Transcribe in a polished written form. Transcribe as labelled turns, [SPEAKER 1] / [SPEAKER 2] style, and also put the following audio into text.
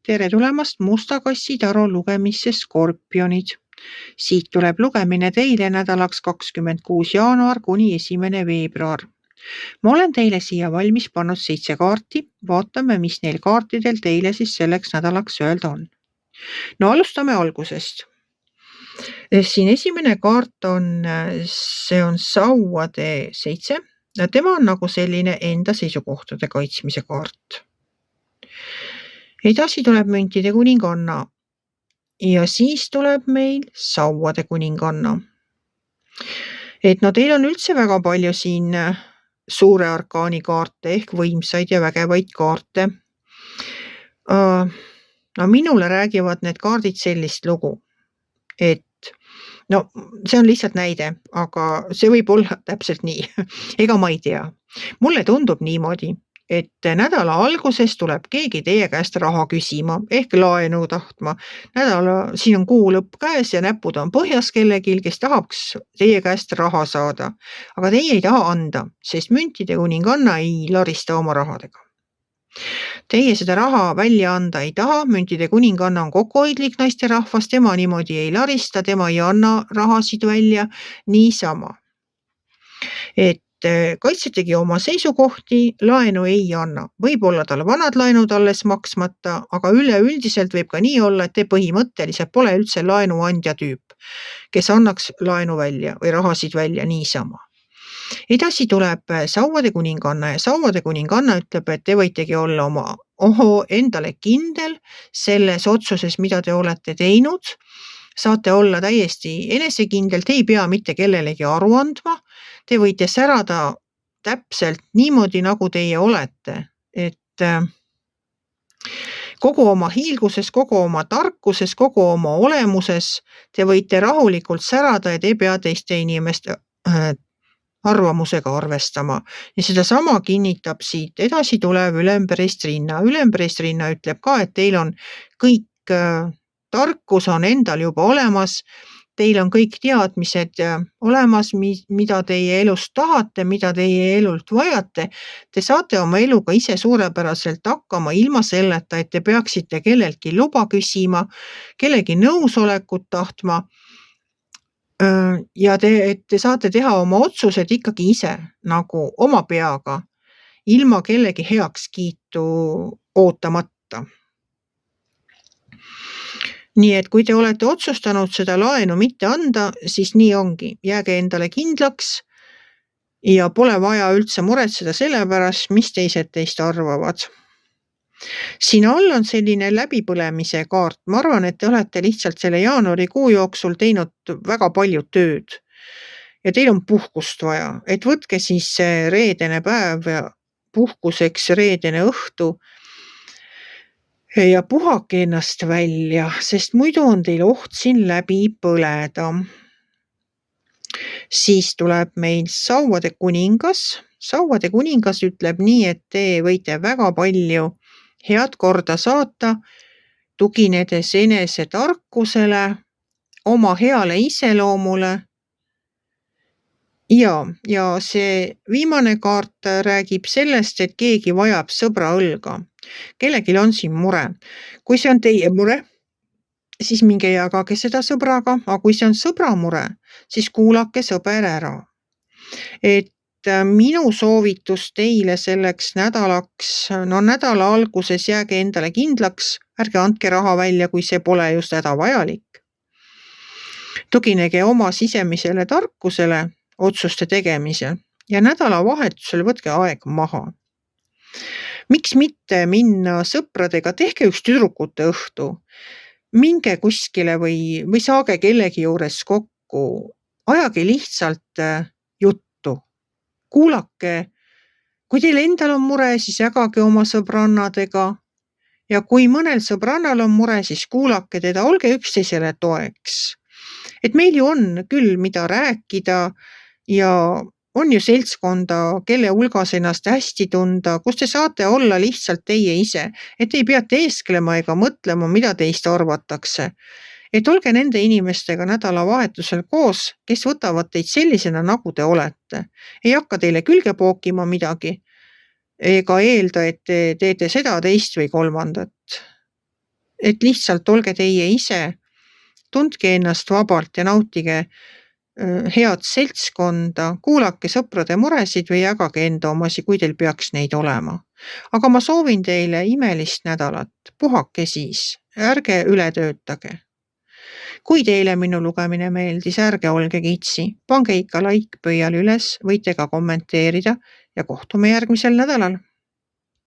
[SPEAKER 1] Tere tulemast Musta kassi taro lugemisse Skorpionid. Siit tuleb lugemine teile nädalaks 26 jaanuar kuni 1. veebruar. Ma olen teile siia valmis pannud 7 kaarti. Vaatame, mis neil kaartidel teile siis selleks nädalaks öelda on. No alustame algusest. Siin esimene kaart on, see on sauade 7. Ja tema on nagu selline enda seisukohtade kaitsmise kaart. Edasi tuleb müntide kuninganna ja siis tuleb meil sauade kuninganna. Et no teil on üldse väga palju siin suure arkaani kaarte ehk võimsaid ja vägevaid kaarte. No minule räägivad need kaardid sellist lugu, et no see on lihtsalt näide, aga see võib olla täpselt nii. Ega ma ei tea. Mulle tundub niimoodi, et nädala alguses tuleb keegi teie käest raha küsima ehk laenu tahtma. Siin on kuu lõpp käes ja näpud on põhjas kellegil, kes tahaks teie käest raha saada. Aga teie ei taha anda, sest müntide kuninganna ei larista oma rahadega. Teie seda raha välja anda ei taha, müntide kuninganna on kokkuhoidlik naisterahvas, tema niimoodi ei larista, tema ei anna rahasid välja niisama. Et kaitsetegi oma seisukohti, laenu ei anna. Võib-olla tal vanad laenud alles maksmata, aga üleüldiselt võib ka nii olla, et te põhimõtteliselt pole üldse laenuandja tüüp, kes annaks laenu välja või rahasid välja niisama. Edasi tuleb sauade kuninganna ja sauade kuninganna ütleb, et te võitegi olla endale kindel selles otsuses, mida te olete teinud. Saate olla täiesti enesekindel, te ei pea mitte kellelegi aru andma. Te võite särada täpselt niimoodi, nagu teie olete. Et kogu oma hiilguses, kogu oma tarkuses, kogu oma olemuses te võite rahulikult särada ja te ei pea teiste inimeste arvamusega arvestama. Ja seda sama kinnitab siit edasi tulev ülempreestrinna. Ülempreestrinna ütleb ka, et teil on kõik tarkus on endal juba olemas, teil on kõik teadmised olemas, mida teie elust tahate, mida teie elult vajate. Te saate oma eluga ise suurepäraselt hakkama ilma selleta, et te peaksite kelleltki luba küsima, kellegi nõusolekut tahtma. Ja te saate teha oma otsused ikkagi ise, nagu oma peaga, ilma kellegi heakskiitu ootamata. Nii et kui te olete otsustanud seda laenu mitte anda, siis nii ongi. Jääge endale kindlaks ja pole vaja üldse muretseda selle pärast, mis teised teist arvavad. Siin all on selline läbipõlemise kaart. Ma arvan, et te olete lihtsalt selle jaanuarikuu jooksul teinud väga palju tööd ja teil on puhkust vaja. Et võtke siis reedene päev ja puhkuseks reedene õhtu ja puhake ennast välja, sest muidu on teil oht siin läbi põleda. Siis tuleb meil sauade kuningas. Sauade kuningas ütleb nii, et te võite väga palju head korda saata, tuginedes enese tarkusele, oma heale iseloomule. Ja see viimane kaart räägib sellest, et keegi vajab sõbra õlga. Kellegil on siin mure. Kui see on teie mure, siis minge jagage seda sõbraga, aga kui see on sõbra mure, siis kuulake sõber ära. Et minu soovitus teile selleks nädalaks, no nädala alguses jääge endale kindlaks, ärge andke raha välja, kui see pole just hädavajalik. Tuginege oma sisemisele tarkusele otsuste tegemisel ja nädala vahetusel võtke aeg maha. Miks mitte minna sõpradega, tehke üks tüdrukute õhtu, minge kuskile või saage kellegi juures kokku, ajage lihtsalt juttu. Kuulake, kui teil endal on mure, siis jagage oma sõbrannadega ja kui mõnel sõbrannal on mure, siis kuulake teda, olge üksteisele toeks. Et meil ju on küll, mida rääkida ja on ju seltskonda, kelle hulgas ennast hästi tunda, kus te saate olla lihtsalt teie ise, et ei pea teesklema ega mõtlema, mida teist arvatakse. Et olge nende inimestega nädalavahetusel koos, kes võtavad teid sellisena, nagu te olete. Ei hakka teile külge pookima midagi ega eelda, et te teete seda, teist või kolmandat. et lihtsalt olge teie ise, tundke ennast vabalt ja nautige head seltskonda, kuulake sõprade muresid või jagage enda omasi, kui teil peaks neid olema. Aga ma soovin teile imelist nädalat, puhake siis, ärge üle töötage. Kui teile minu lugemine meeldis, ärge olge kitsi, pange ikka like pöial üles, võite ka kommenteerida ja kohtume järgmisel nädalal.